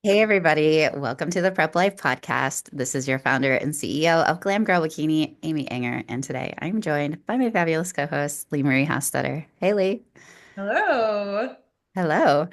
Hey, everybody. Welcome to the Prep Life Podcast. This is your founder and CEO of Glam Girl Bikini, Amy Enger. And today I'm joined by my fabulous co host, Leemarie Hostetter. Hey, Lee. Hello. Hello.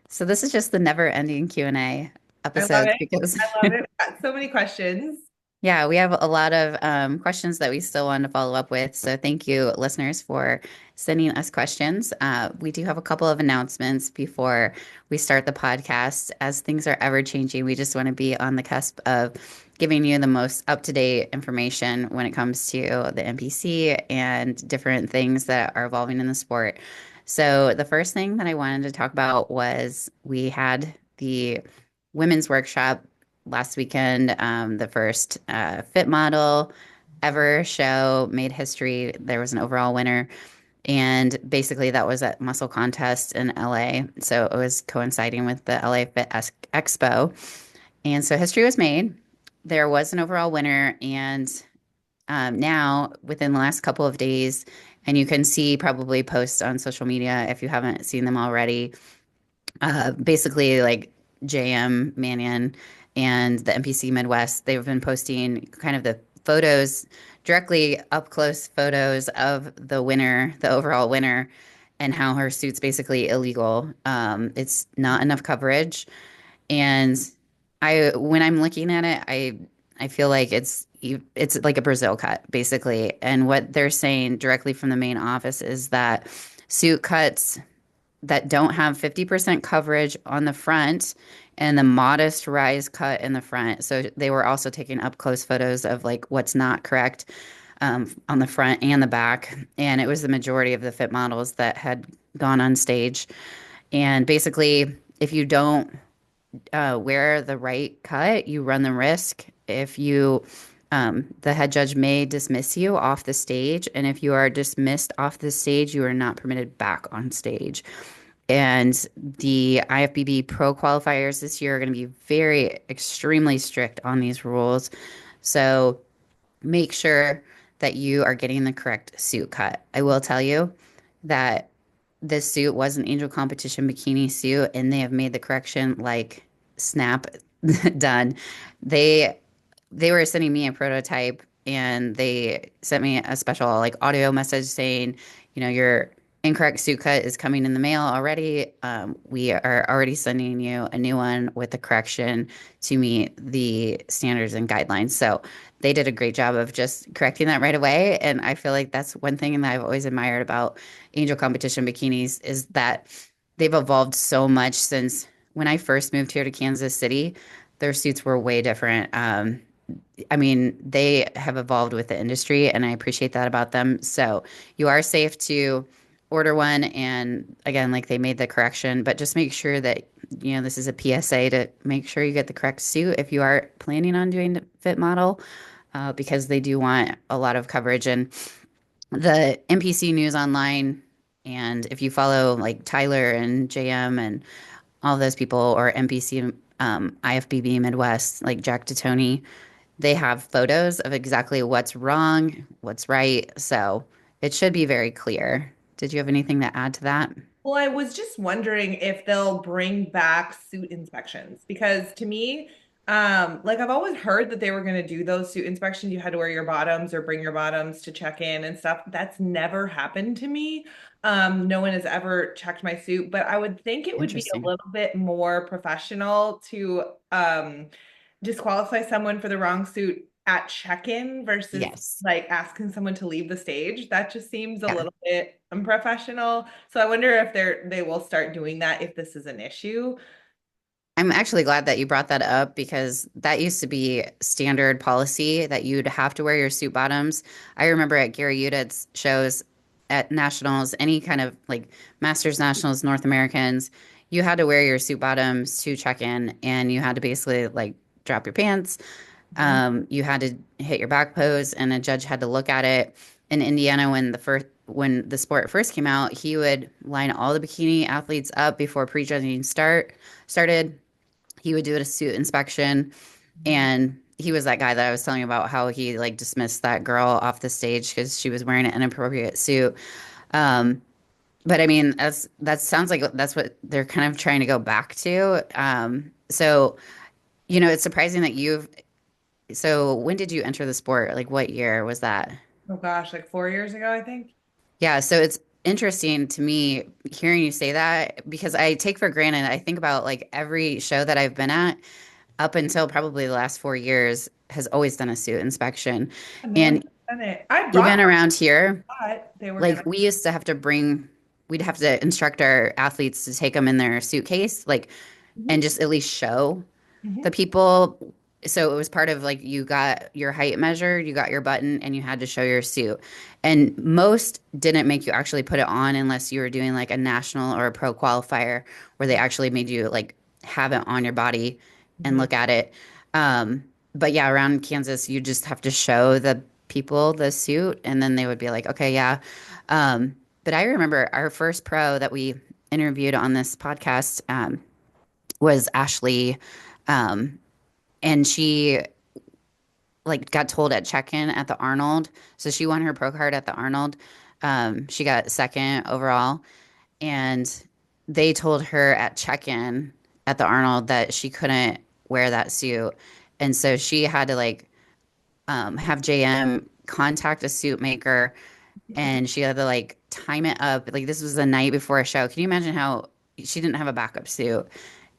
So, this is just the never ending Q&A I love episodes it. because I love it. Got so many questions. yeah, we have a lot of questions that we still want to follow up with. So thank you, listeners, for sending us questions. We do have a couple of announcements before we start the podcast. As things are ever changing, we just want to be on the cusp of giving you the most up-to-date information when it comes to the NPC and different things that are evolving in the sport. So the first thing that I wanted to talk about was we had the women's workshop last weekend. The first fit model ever show made history. There was an overall winner. And basically, that was at Muscle Contest in LA. So it was coinciding with the LA Fit Expo. And so history was made. There was an overall winner. And now, within the last couple of days, and you can see probably posts on social media if you haven't seen them already, basically like JM Manion and the NPC Midwest, they've been posting kind of the photos, directly up close photos of the winner, the overall winner, and how her suit's basically illegal. It's not enough coverage. And when I'm looking at it, I feel like it's like a Brazil cut, basically. And what they're saying directly from the main office is that suit cuts that don't have 50% coverage on the front and the modest rise cut in the front. So they were also taking up close photos of like what's not correct on the front and the back. And it was the majority of the fit models that had gone on stage. And basically, if you don't wear the right cut, you run the risk. If you the head judge may dismiss you off the stage, and if you are dismissed off the stage, you are not permitted back on stage. And the IFBB Pro qualifiers this year are going to be very extremely strict on these rules. So make sure that you are getting the correct suit cut. I will tell you that this suit was an Angel Competition bikini suit, and they have made the correction like snap done. They they were sending me a prototype and they sent me a special like audio message saying, your incorrect suit cut is coming in the mail already. We are already sending you a new one with the correction to meet the standards and guidelines. So they did a great job of just correcting that right away. And I feel like that's one thing that I've always admired about Angel Competition bikinis is that they've evolved so much since when I first moved here to Kansas City. Their suits were way different. I mean, they have evolved with the industry, and I appreciate that about them. So you are safe to order one. And again, like they made the correction, but just make sure that, this is a PSA to make sure you get the correct suit if you are planning on doing the fit model, because they do want a lot of coverage. And the NPC News Online, and if you follow like Tyler and JM and all those people, or NPC, IFBB Midwest, like Jack Tony, they have photos of exactly what's wrong, what's right. So it should be very clear. Did you have anything to add to that? Well, I was just wondering if they'll bring back suit inspections because to me, like I've always heard that they were going to do those suit inspections. You had to wear your bottoms or bring your bottoms to check in and stuff. That's never happened to me. No one has ever checked my suit, but I would think it would be a Interesting. little bit more professional to disqualify someone for the wrong suit at check-in versus Yes. like asking someone to leave the stage. That just seems a Yeah. little bit unprofessional. So I wonder if they will start doing that if this is an issue. I'm actually glad that you brought that up because that used to be standard policy that you'd have to wear your suit bottoms. I remember at Gary Udit's shows at nationals, any kind of like Masters Nationals, North Americans, you had to wear your suit bottoms to check in, and you had to basically like drop your pants. Mhm. You had to hit your back pose, and a judge had to look at it. In Indiana, when the sport first came out, he would line all the bikini athletes up before prejudging started. He would do a suit inspection, and he was that guy that I was telling you about how he like dismissed that girl off the stage because she was wearing an inappropriate suit. Um, but I mean, that sounds like that's what they're kind of trying to go back to. So, it's surprising that so when did you enter the sport? Like what year was that? Oh gosh, like 4 years ago, I think. Yeah, so it's interesting to me hearing you say that because I take for granted, I think about like every show that I've been at up until probably the last 4 years has always done a suit inspection. And no one's And done it. I brought even around here, my thought they were like gonna. we used to have to we'd have to instruct our athletes to take them in their suitcase, like, and Mhm, just at least show the mhm, people. So it was part of like you got your height measured, you got your button, and you had to show your suit. And most didn't make you actually put it on unless you were doing like a national or a pro qualifier where they actually made you like have it on your body and mhm. look at it. Um, but yeah, around Kansas, you just have to show the people the suit, and then they would be like, okay, yeah. But I remember our first pro that we interviewed on this podcast was Ashley. Um, and she like got told at check-in at the Arnold. So she won her pro card at the Arnold. She got second overall, and they told her at check-in at the Arnold that she couldn't wear that suit, and so she had to like have JM contact a suit maker, and she had to like time it up. Like this was the night before a show. Can you imagine how she didn't have a backup suit?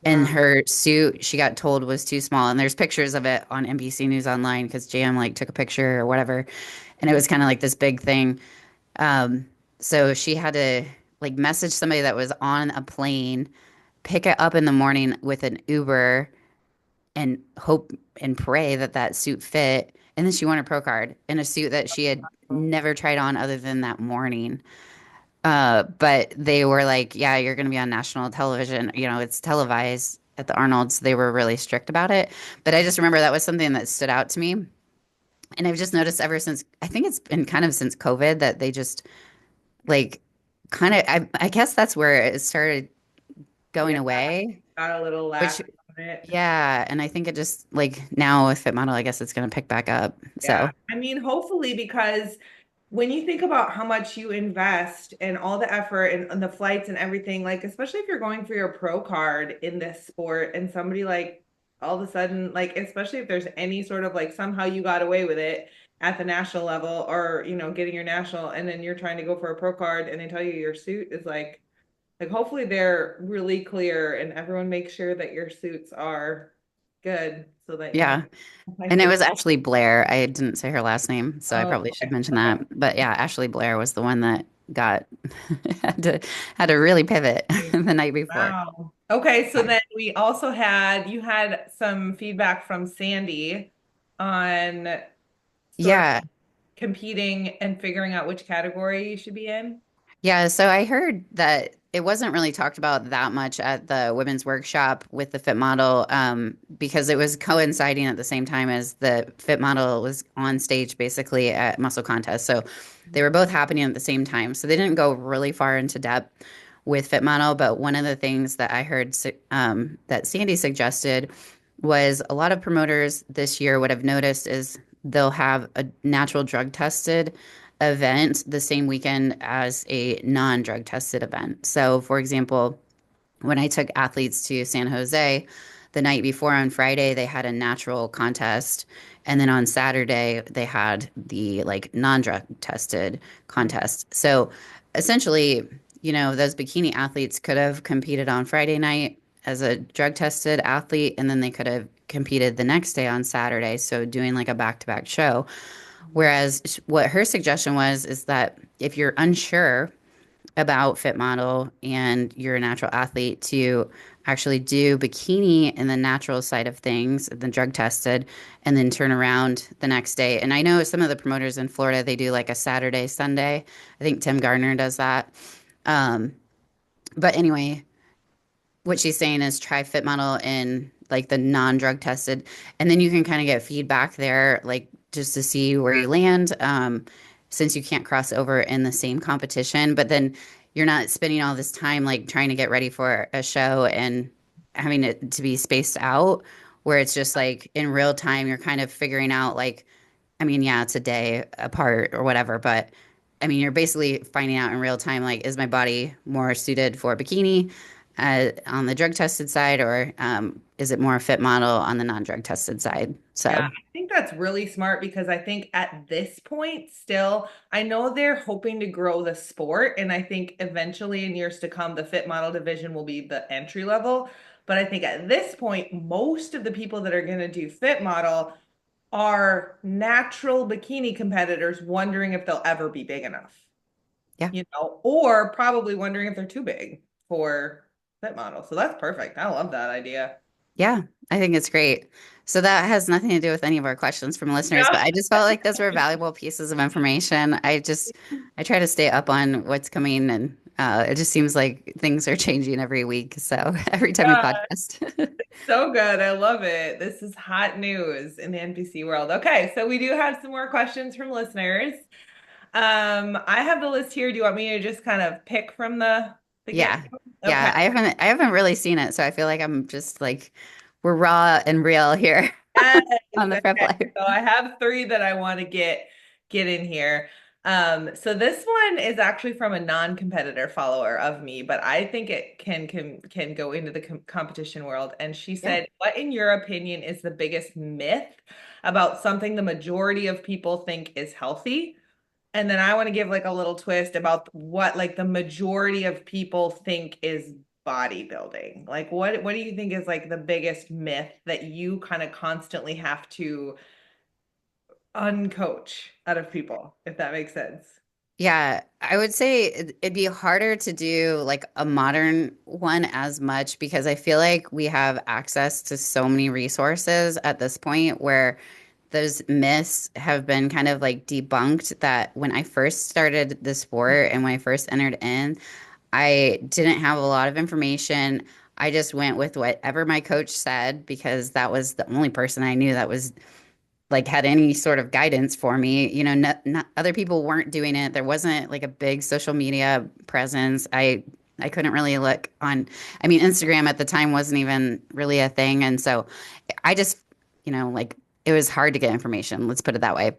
And Wow. her suit, she got told was too small. And there's pictures of it on NBC News Online because JM like took a picture or whatever. And it was kind of like this big thing. Um, so she had to like message somebody that was on a plane, pick it up in the morning with an Uber and hope and pray that that suit fit. And then she won her pro card in a suit that she had never tried on other than that morning. But they were like, yeah, you're going to be on national television. It's televised at the Arnold's. They were really strict about it. But I just remember that was something that stood out to me. And I've just noticed ever since, I think it's been kind of since COVID that they just like kind of, I guess that's where it started going Yeah, away, got a little which, lax on it. yeah. And I think it just like now with Fit Model, I guess it's going to pick back up. Yeah. So, I mean, hopefully, because when you think about how much you invest and all the effort and the flights and everything, like, especially if you're going for your pro card in this sport and somebody like all of a sudden, like, especially if there's any sort of like somehow you got away with it at the national level or, getting your national and then you're trying to go for a pro card and they tell you your suit is like hopefully they're really clear and everyone makes sure that your suits are good so that, yeah. like And it they, was Ashley Blair. I didn't say her last name, so I oh, probably should okay, mention okay. that. But yeah, Ashley Blair was the one that got had to had to really pivot the night before. Wow. Okay, so then we also you had some feedback from Sandy on sort of Yeah. competing and figuring out which category you should be in. Yeah, so I heard that it wasn't really talked about that much at the women's workshop with the fit model because it was coinciding at the same time as the fit model was on stage basically at Muscle Contest. So they were both happening at the same time. So they didn't go really far into depth with fit model. But one of the things that I heard that Sandy suggested was a lot of promoters this year would have noticed is they'll have a natural drug tested event the same weekend as a non-drug tested event. So, for example, when I took athletes to San Jose, the night before on Friday, they had a natural contest. And then on Saturday, they had the like non-drug tested contest. So essentially, those bikini athletes could have competed on Friday night as a drug tested athlete, and then they could have competed the next day on Saturday. So doing like a back-to-back show. Whereas what her suggestion was is that if you're unsure about fit model and you're a natural athlete to actually do bikini in the natural side of things, the drug tested, and then turn around the next day. And I know some of the promoters in Florida, they do like a Saturday, Sunday. I think Tim Gardner does that. Um, but anyway, what she's saying is try fit model in like the non-drug tested, and then you can kind of get feedback there, like just to see where you land, since you can't cross over in the same competition. But then you're not spending all this time like trying to get ready for a show and having it to be spaced out, where it's just like in real time you're kind of figuring out like, I mean, yeah, it's a day apart or whatever, but I mean, you're basically finding out in real time, like, is my body more suited for bikini on the drug tested side, or is it more fit model on the non-drug tested side? Yeah, So, I think that's really smart because I think at this point, still, I know they're hoping to grow the sport. And I think eventually in years to come, the fit model division will be the entry level. But I think at this point, most of the people that are going to do fit model are natural bikini competitors wondering if they'll ever be big enough, yeah. or probably wondering if they're too big for fit model. So that's perfect. I love that idea. Yeah, I think it's great. So that has nothing to do with any of our questions from listeners, Yeah. but I just felt like those were valuable pieces of information. I try to stay up on what's coming, and it just seems like things are changing every week. So every time we Yeah. podcast. So good. I love it. This is hot news in the NPC world. Okay, so we do have some more questions from listeners. I have the list here. Do you want me to just kind of pick from the Yeah. get-go? Okay. Yeah, I haven't really seen it, so I feel like I'm just like we're raw and real here Yes. on the prep Okay. live. So I have three that I want to get in here. So this one is actually from a non-competitor follower of me, but I think it can go into the competition world. And she Yeah. said, "What, in your opinion, is the biggest myth about something the majority of people think is healthy?" And then I want to give like a little twist about what like the majority of people think is bodybuilding. Like what do you think is like the biggest myth that you kind of constantly have to uncoach out of people, if that makes sense? Yeah, I would say it'd be harder to do like a modern one as much because I feel like we have access to so many resources at this point where those myths have been kind of like debunked that when I first started the sport and when I first entered in, I didn't have a lot of information. I just went with whatever my coach said because that was the only person I knew that was like had any sort of guidance for me. You know, not, other people weren't doing it. There wasn't like a big social media presence. I couldn't really look on. I mean, Instagram at the time wasn't even really a thing, and so I just, like it was hard to get information. Let's put it that way.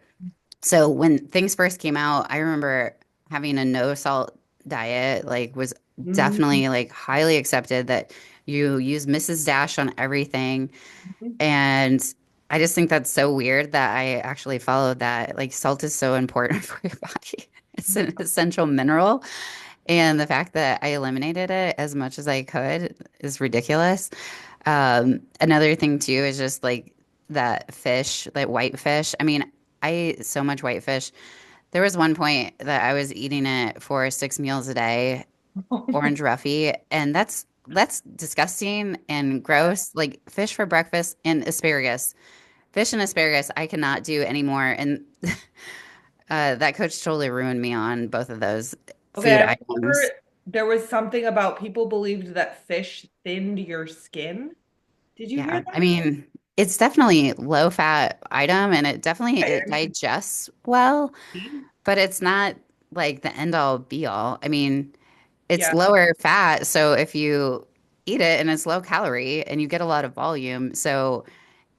So when things first came out, I remember having a no salt diet, like was Mhm. definitely like highly accepted that you use Mrs. Dash on everything. And I just think that's so weird that I actually followed that. Like salt is so important for your body. It's an essential mineral. And the fact that I eliminated it as much as I could is ridiculous. Another thing too is just like that fish, like white fish. I mean, I ate so much white fish. There was one point that I was eating it for 6 meals a day, orange roughy, and that's disgusting and gross. Like fish for breakfast and asparagus. Fish and asparagus I cannot do anymore. And that coach totally ruined me on both of those Okay, food I remember items. there was something about people believed that fish thinned your skin. Did you hear Yeah, I that? mean, it's definitely low fat item and it I digests well, mean, but it's not like the end all be all. I mean, it's yeah. lower fat, so if you eat it and it's low calorie and you get a lot of volume. So,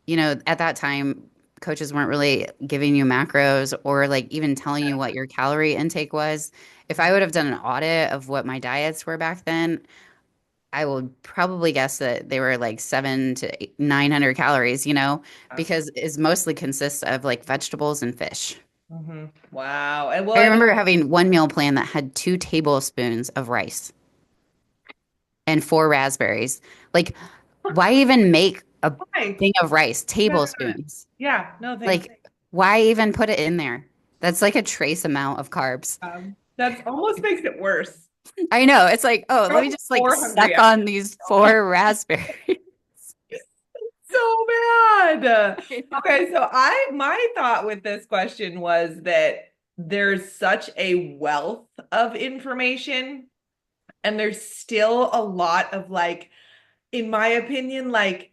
at that time, coaches weren't really giving you macros or like even telling you what your calorie intake was. If I would have done an audit of what my diets were back then, I would probably guess that they were like 900 calories, because it mostly consists of like vegetables and fish. Wow. And well, I I mean, remember having one meal plan that had 2 tablespoons of rice and 4 raspberries. Like, why even make a why? thing of rice? Yeah, Tablespoons. yeah, no, thanks. Like, why even put it in there? That's like a trace amount of carbs. That's almost makes it worse. I know. It's like, oh, You're let me almost just like more hungry suck after on these that. 4 raspberries. So bad. I Okay, so my thought with this question was that there's such a wealth of information and there's still a lot of like, in my opinion, like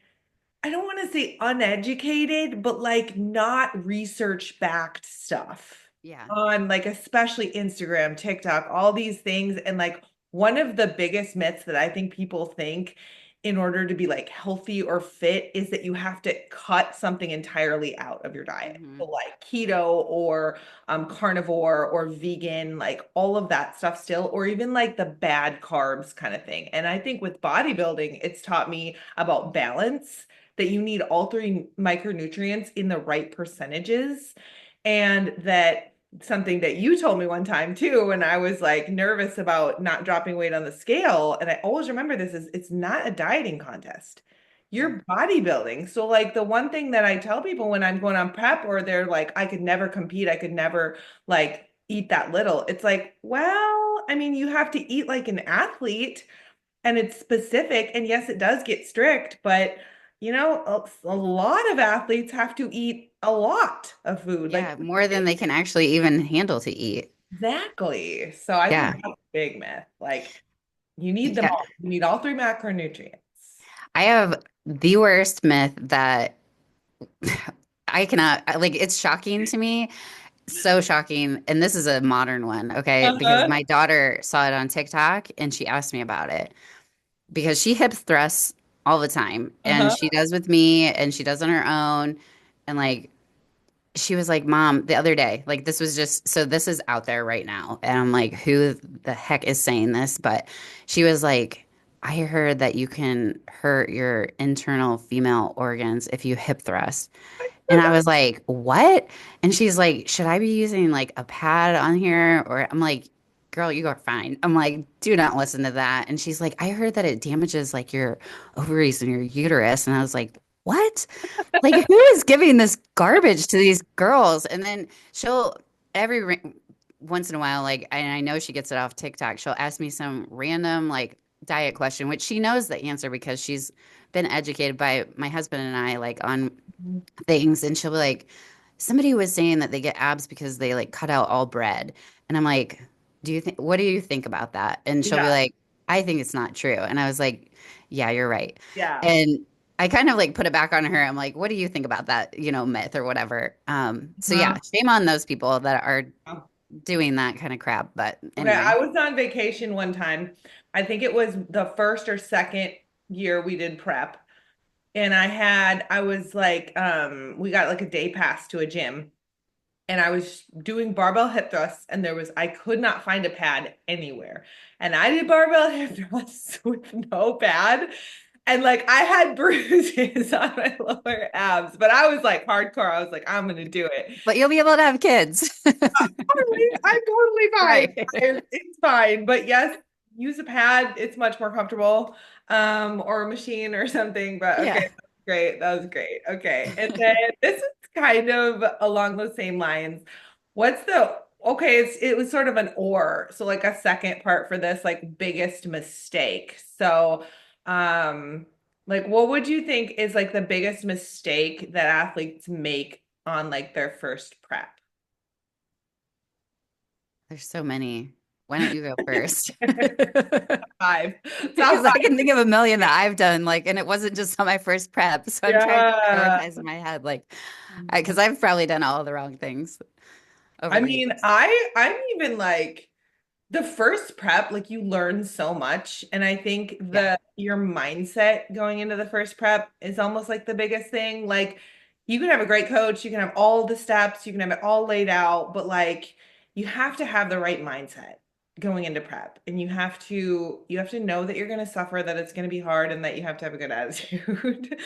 I don't want to say uneducated, but like not research backed stuff Yeah. on like especially Instagram, TikTok, all these things. And like one of the biggest myths that I think people think in order to be like healthy or fit is that you have to cut something entirely out of your diet. Hmm. So like keto or carnivore or vegan, like all of that stuff still, or even like the bad carbs kind of thing. And I think with bodybuilding, it's taught me about balance, that you need all three micronutrients in the right percentages, and that something that you told me one time too, when I was like nervous about not dropping weight on the scale. And I always remember this is it's not a dieting contest. Yeah. You're bodybuilding. So like the one thing that I tell people when I'm going on prep or they're like, I could never compete, I could never like eat that little. It's like, well, I mean, you have to eat like an athlete and it's specific. And yes, it does get strict, but a lot of athletes have to eat a lot of food. Like Yeah, more than they can actually even handle to eat. exactly. So I think Yeah. that's a big myth. Like you need them Yeah. all. You need all three macronutrients. I have the worst myth that I cannot, like, it's shocking to me. So shocking. And this is a modern one, okay? Because Uh-huh. my daughter saw it on TikTok and she asked me about it because she hip thrusts all the time and Uh-huh. she does with me and she does on her own. And like, she was like, Mom, the other day, like this was just so this is out there right now. And I'm like, who the heck is saying this? But she was like, I heard that you can hurt your internal female organs if you hip thrust. And I was like, what? And she's like, should I be using like a pad on here? Or I'm like, girl, you are fine. I'm like, do not listen to that. And she's like, I heard that it damages like your ovaries and your uterus. And I was like, what? Like, who is giving this garbage to these girls? And then she'll once in a while, like, and I know she gets it off TikTok, she'll ask me some random like diet question, which she knows the answer because she's been educated by my husband and I, like on things. And she'll be like, somebody was saying that they get abs because they like cut out all bread. And I'm like, what do you think about that? And she'll be Yeah. like, I think it's not true. And I was like, yeah, you're right. Yeah. And I kind of like put it back on her. I'm like, what do you think about that, myth or whatever? So yeah, Uh-huh. shame on those people that are doing that kind of crap. But Okay, I anyway, was on vacation one time. I think it was the first or second year we did prep. And I was like, we got like a day pass to a gym. And I was doing barbell hip thrusts, and I could not find a pad anywhere. And I did barbell hip thrusts with no pad. And like I had bruises on my lower abs, but I was like hardcore. I was like, I'm gonna do it. but you'll be able to have kids. Totally, I'm totally fine. Right. It's fine. But yes, use a pad. It's much more comfortable. Or a machine or something. But okay, Yeah. that's great. That was great. Okay. And then this is kind of along those same lines. Okay, it was sort of an or. So like a second part for this, like biggest mistake. So like what would you think is like the biggest mistake that athletes make on like their first prep? There's so many. Why don't you go first? Five. Because Top I five. can think of a million that I've done, like, and it wasn't just on my first prep. So I'm trying to Yeah. prioritize in my head, like, because I've probably done all the wrong things over I the mean, years. I'm even like the first prep, like you learn so much. And I think Yeah. your mindset going into the first prep is almost like the biggest thing. Like you can have a great coach, you can have all the steps, you can have it all laid out, but like you have to have the right mindset going into prep. And you have to know that you're going to suffer, that it's going to be hard, and that you have to have a good attitude.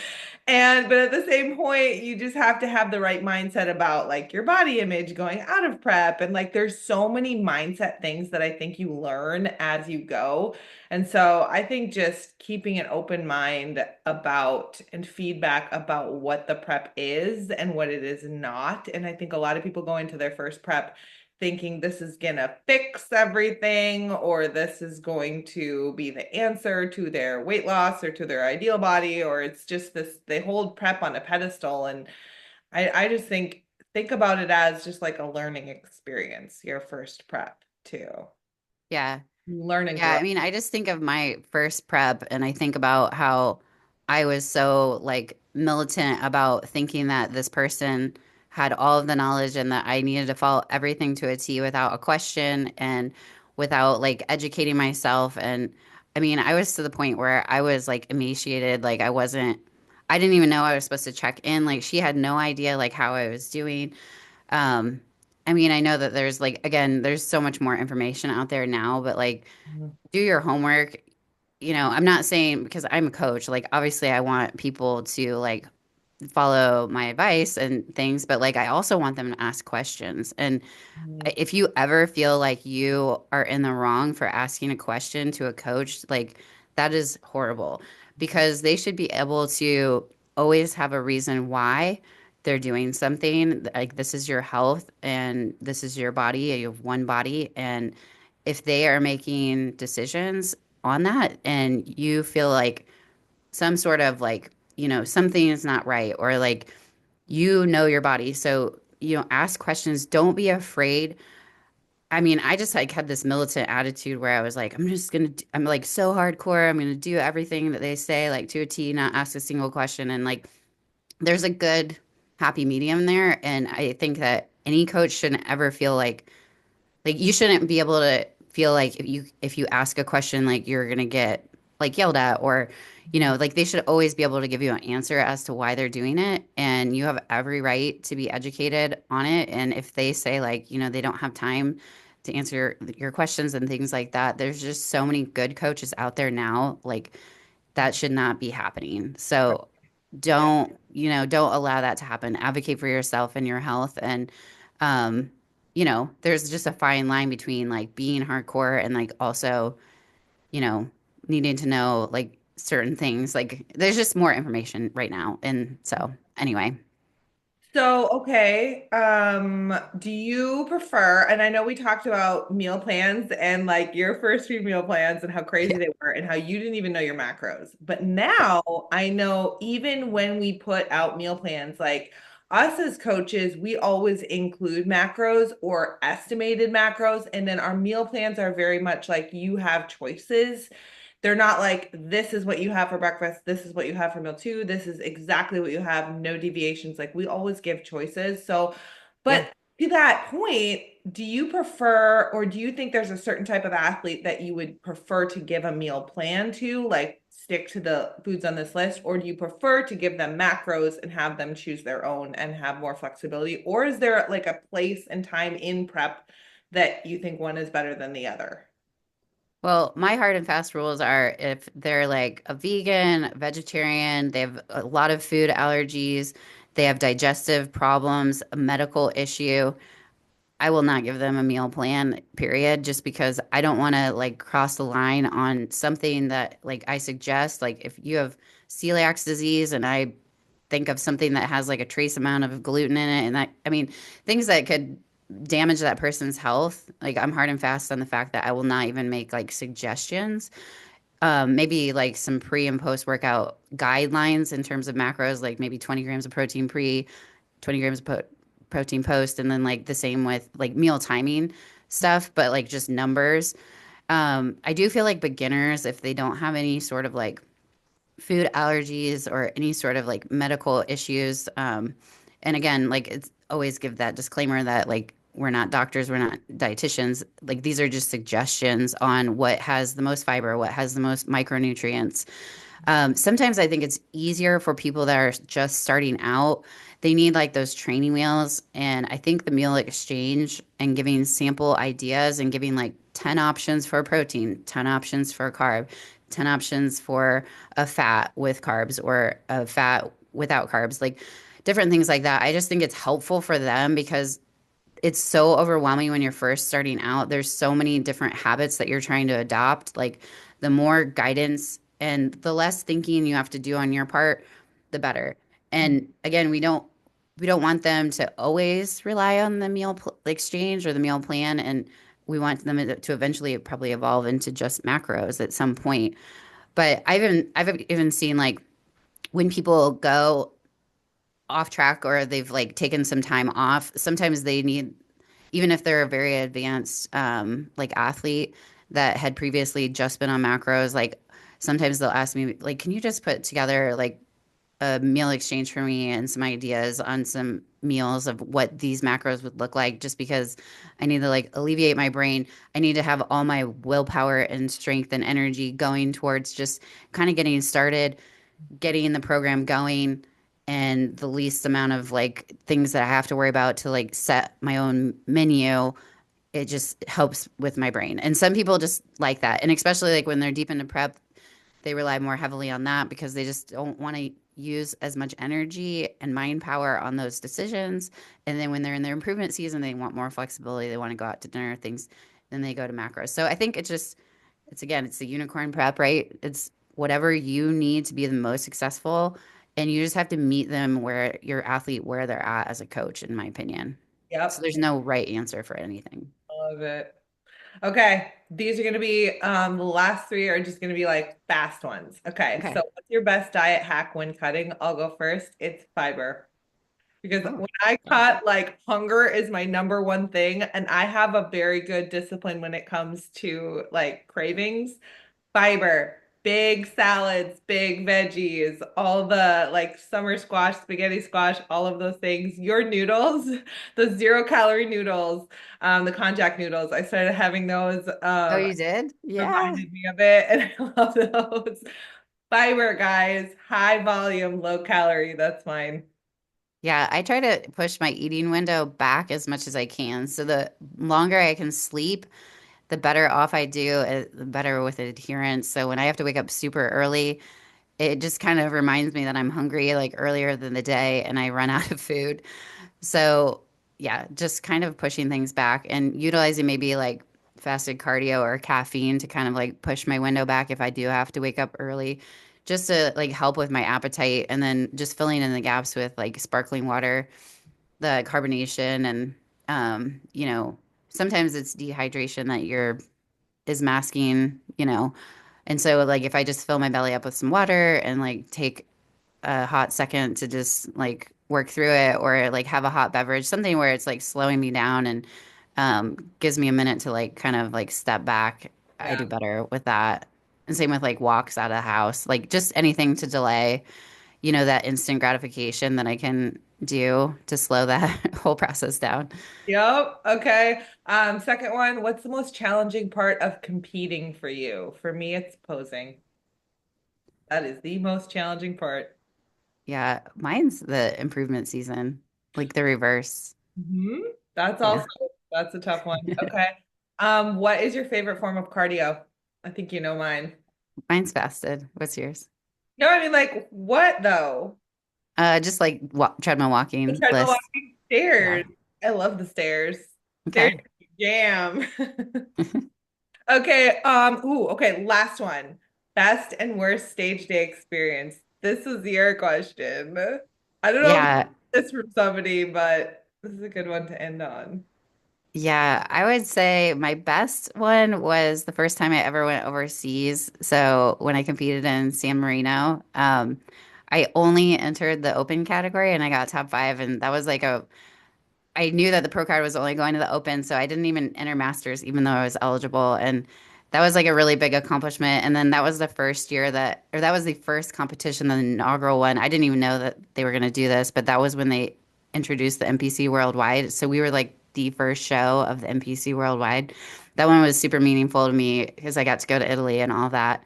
But at the same point, you just have to have the right mindset about like your body image going out of prep. And like there's so many mindset things that I think you learn as you go. And so I think just keeping an open mind about and feedback about what the prep is and what it is not. And I think a lot of people go into their first prep thinking this is gonna fix everything, or this is going to be the answer to their weight loss or to their ideal body, or it's just this, they hold prep on a pedestal. And I just think about it as just like a learning experience, your first prep too. Yeah. Learn and Yeah, grow. I mean, I just think of my first prep and I think about how I was so like militant about thinking that this person had all of the knowledge and that I needed to follow everything to a T without a question and without like educating myself. And I mean, I was to the point where I was like emaciated, like I didn't even know I was supposed to check in. Like she had no idea like how I was doing. Um, I mean, I know that there's like again, there's so much more information out there now, but like Mhm. do your homework. I'm not saying because I'm a coach, like obviously I want people to like follow my advice and things, but like I also want them to ask questions. And Mhm. if you ever feel like you are in the wrong for asking a question to a coach, like that is horrible because they should be able to always have a reason why they're doing something. Like this is your health and this is your body. You have one body. And if they are making decisions on that and you feel like some sort of like, something is not right or like your body. So, ask questions. Don't be afraid. I mean, I just like had this militant attitude where I was like, I'm like so hardcore. I'm gonna do everything that they say, like to a T, not ask a single question. And like, there's a good happy medium there. And I think that any coach shouldn't ever feel like you shouldn't be able to feel like if you ask a question like you're gonna get like yelled at or like they should always be able to give you an answer as to why they're doing it and you have every right to be educated on it and if they say like they don't have time to answer your questions and things like that there's just so many good coaches out there now like that should not be happening Right. so Yeah. don't allow that to happen. Advocate for yourself and your health. And, um, there's just a fine line between like being hardcore and like also, you know, needing to know like certain things. Like there's just more information right now. And so anyway, So, okay, do you prefer, and I know we talked about meal plans and like your first few meal plans and how crazy yeah, they were and how you didn't even know your macros. But yeah. now I know even when we put out meal plans, like us as coaches, we always include macros or estimated macros. And then our meal plans are very much like you have choices. They're not like, this is what you have for breakfast, this is what you have for meal two, this is exactly what you have, no deviations. Like we always give choices. So, Yeah. but to that point, do you prefer or do you think there's a certain type of athlete that you would prefer to give a meal plan to, like stick to the foods on this list, or do you prefer to give them macros and have them choose their own and have more flexibility? Or is there like a place and time in prep that you think one is better than the other? Well, my hard and fast rules are if they're like a vegan, vegetarian, they have a lot of food allergies, they have digestive problems, a medical issue. I will not give them a meal plan, period, just because I don't want to like cross the line on something that like I suggest. Like if you have celiac disease and I think of something that has like a trace amount of gluten in it, and that, I mean, things that could damage that person's health. Like I'm hard and fast on the fact that I will not even make like suggestions. Maybe like some pre and post workout guidelines in terms of macros, like maybe 20 grams of protein pre, 20 grams of protein post, and then like the same with like meal timing stuff, but like just numbers. I do feel like beginners, if they don't have any sort of like food allergies or any sort of like medical issues, and again, like it's always give that disclaimer that like we're not doctors, we're not dietitians. Like these are just suggestions on what has the most fiber, what has the most micronutrients. Sometimes I think it's easier for people that are just starting out. They need like those training wheels. And I think the meal exchange and giving sample ideas and giving like 10 options for protein, 10 options for a carb, 10 options for a fat with carbs or a fat without carbs, like different things like that. I just think it's helpful for them because it's so overwhelming when you're first starting out. There's so many different habits that you're trying to adopt. Like the more guidance and the less thinking you have to do on your part, the better. And again, we don't want them to always rely on the exchange or the meal plan and we want them to eventually probably evolve into just macros at some point. But I've even seen like when people go off track or they've like taken some time off, sometimes they need even if they're a very advanced like athlete that had previously just been on macros, like sometimes they'll ask me like, can you just put together like a meal exchange for me and some ideas on some meals of what these macros would look like just because I need to like alleviate my brain. I need to have all my willpower and strength and energy going towards just kind of getting started, getting the program going, and the least amount of like things that I have to worry about to like set my own menu. It just helps with my brain. And some people just like that. And especially like when they're deep into prep, they rely more heavily on that because they just don't want to use as much energy and mind power on those decisions. And then when they're in their improvement season, they want more flexibility. They want to go out to dinner, things, then they go to macros. So I think it's again, it's the unicorn prep, right? It's whatever you need to be the most successful. And you just have to meet them where your athlete, where they're at as a coach, in my opinion. So Yep. there's no right answer for anything. Love it. Okay, these are going to be the last three are just going to be like fast ones. Okay, so Okay. what's your best diet hack when cutting? I'll go first. It's fiber. Because Oh, when I yeah. cut, like hunger is my number one thing, and I have a very good discipline when it comes to like cravings. Fiber, big salads, big veggies, all the like summer squash, spaghetti squash, all of those things. Your noodles, the 0 calorie noodles, the konjac noodles. I started having those. Oh, you did? Yeah. Reminded me of it, and I love those. Fiber, guys, high volume, low calorie. That's mine. Yeah, I try to push my eating window back as much as I can. So the longer I can sleep, the better off I do, the better with adherence. So when I have to wake up super early, it just kind of reminds me that I'm hungry like earlier than the day and I run out of food. So, yeah, just kind of pushing things back and utilizing maybe like fasted cardio or caffeine to kind of like push my window back if I do have to wake up early, just to like help with my appetite. And then just filling in the gaps with like sparkling water, the carbonation, and, you know, sometimes it's dehydration that you're is masking, you know. And so, like, if I just fill my belly up with some water and like take a hot second to just like work through it or like have a hot beverage, something where it's like slowing me down and gives me a minute to like kind of like step back. I Yeah. do better with that. And same with like walks out of the house, like just anything to delay, you know, that instant gratification that I can do to slow that whole process down. Yep. Okay. Second one, what's the most challenging part of competing for you? For me, it's posing. That is the most challenging part. Yeah, mine's the improvement season, like the reverse. Hmm. That's Yeah, also that's a tough one. Okay. What is your favorite form of cardio? I think you know mine. mine's fasted. What's yours? No, I mean like what though? Just like treadmill The walking treadmill list. walking Yeah. stairs. I love the stairs. Stairs Okay. jam. Okay, okay, last one. Best and worst stage day experience. This is your question. I don't know if Yeah. it's from somebody, but this is a good one to end on. Yeah. I would say my best one was the first time I ever went overseas. So when I competed in San Marino, I only entered the open category and I got top five. And that was like I knew that the pro card was only going to the open, so I didn't even enter masters, even though I was eligible. And that was like a really big accomplishment. And then that was the first year or that was the first competition, the inaugural one. I didn't even know that they were going to do this, but that was when they introduced the NPC Worldwide. So we were like the first show of the NPC Worldwide. That one was super meaningful to me because I got to go to Italy and all that.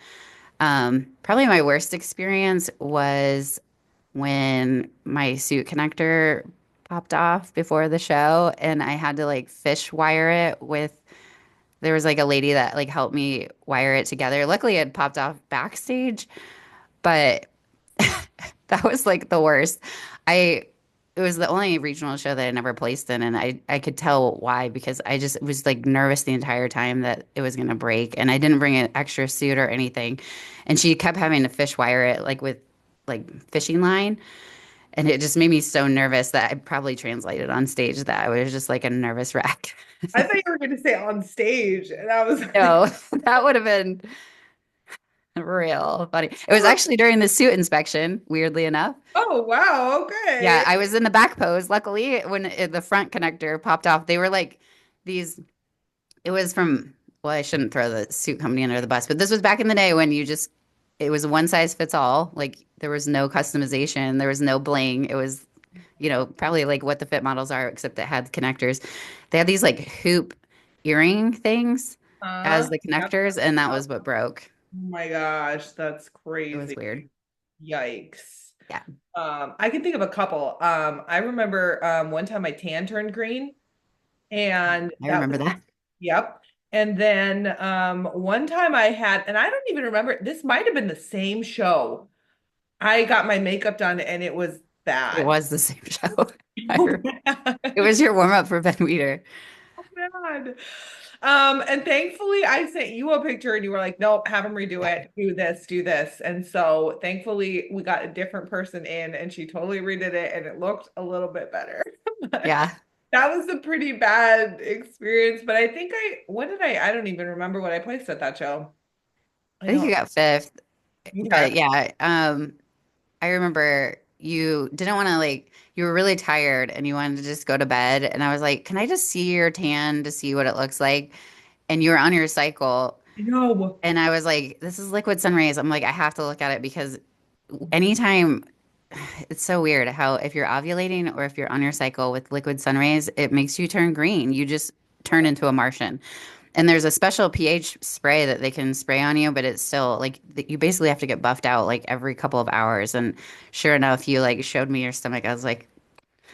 Probably my worst experience was when my suit connector popped off before the show and I had to like fish wire it with there was like a lady that like helped me wire it together. Luckily it popped off backstage, but that was like the worst. I it was the only regional show that I never placed in and I could tell why because I just was like nervous the entire time that it was gonna break and I didn't bring an extra suit or anything. And she kept having to fish wire it like with like fishing line. And it just made me so nervous that I probably translated on stage that I was just like a nervous wreck. I thought you were going to say on stage, and I was like, No, that would have been real funny. It was actually during the suit inspection, weirdly enough. oh wow, Yeah, okay. I was in the back pose. Luckily, when the front connector popped off, they were like these. It was from, well, I shouldn't throw the suit company under the bus, but this was back in the day when you just, it was a one size fits all. Like There was no customization. There was no bling. It was, probably like what the fit models are, except it had connectors. They had these like hoop earring things as the Yep. connectors, and that Yep. was what broke. Oh my gosh, that's It was crazy. weird. Yikes. Yeah, I can think of a couple. I remember one time my tan turned green, and I that remember was, that. yep. And then one time I had, and I don't even remember, this might have been the same show. I got my makeup done and it was It bad. was the same show. Oh, bad. It was your warm up for Ben Weeder. Oh, bad. And thankfully I sent you a picture and you were like, nope, have him redo Yeah. it, do this, do this. And so thankfully we got a different person in and she totally redid it and it looked a little bit better. But Yeah. that was a pretty bad experience. But I think what did I don't even remember what I placed at that show. I I think you don't. got fifth. But Okay. yeah, I remember you didn't want to like, you were really tired and you wanted to just go to bed. And I was like, can I just see your tan to see what it looks like? And you were on your cycle. No. And I was like, this is liquid sun rays. I'm like, I have to look at it because anytime it's so weird how if you're ovulating or if you're on your cycle with liquid sun rays, it makes you turn green. You just turn into a Martian. And there's a special pH spray that they can spray on you, but it's still like you basically have to get buffed out like every couple of hours. And sure enough, you like showed me your stomach. I was like,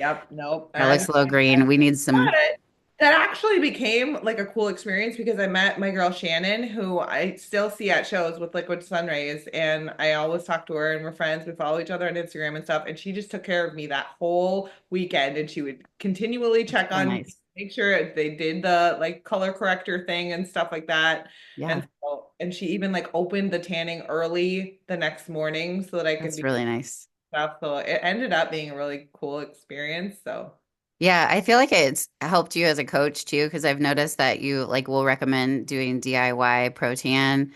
Yep. Nope. that looks a little green. We need some. But that actually became like a cool experience because I met my girl Shannon, who I still see at shows with Liquid Sunrays, and I always talk to her and we're friends. We follow each other on Instagram and stuff, and she just took care of me that whole weekend, and she would continually check So on me, nice. make sure they did the like color corrector thing and stuff like that. Yeah, And she even like opened the tanning early the next morning so that I could that's be really nice. stuff. So it ended up being a really cool experience. So. Yeah, I feel like it's helped you as a coach too, because I've noticed that you like will recommend doing DIY protein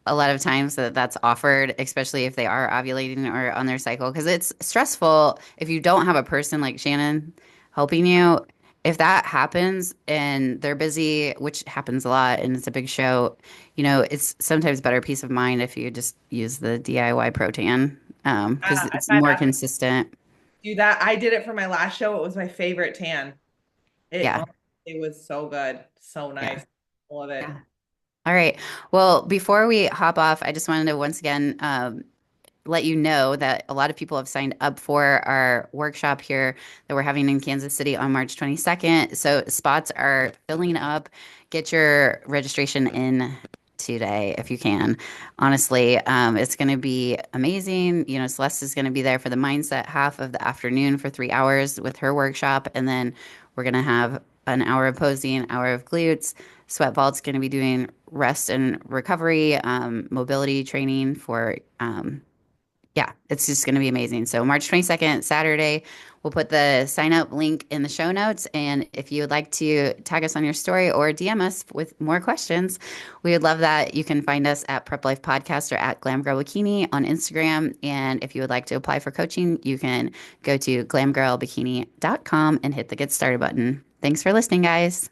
a lot of times that's offered, especially if they are ovulating or on their cycle, because it's stressful if you don't have a person like Shannon helping you. If that happens and they're busy, which happens a lot, and it's a big show, it's sometimes better peace of mind if you just use the DIY protein, because I it's signed more up to consistent. do that. I did it for my last show. It was my favorite tan. It Yeah, oh, it was so good. So yeah, nice. Love it. yeah. All right. Well, before we hop off, I just wanted to once again let you know that a lot of people have signed up for our workshop here that we're having in Kansas City on March 22nd. So spots are filling up. Get your registration in today if you can. Honestly, it's going to be amazing. Celeste is going to be there for the mindset half of the afternoon for 3 hours with her workshop. And then we're going to have an hour of posing, an hour of glutes. Sweat Vault's going to be doing rest and recovery, mobility training for yeah, it's just going to be amazing. So March 22nd, Saturday, we'll put the sign up link in the show notes. And if you would like to tag us on your story or DM us with more questions, we would love that. You can find us at Prep Life Podcast or at Glam Girl Bikini on Instagram. And if you would like to apply for coaching, you can go to glamgirlbikini.com and hit the get started button. Thanks for listening, guys.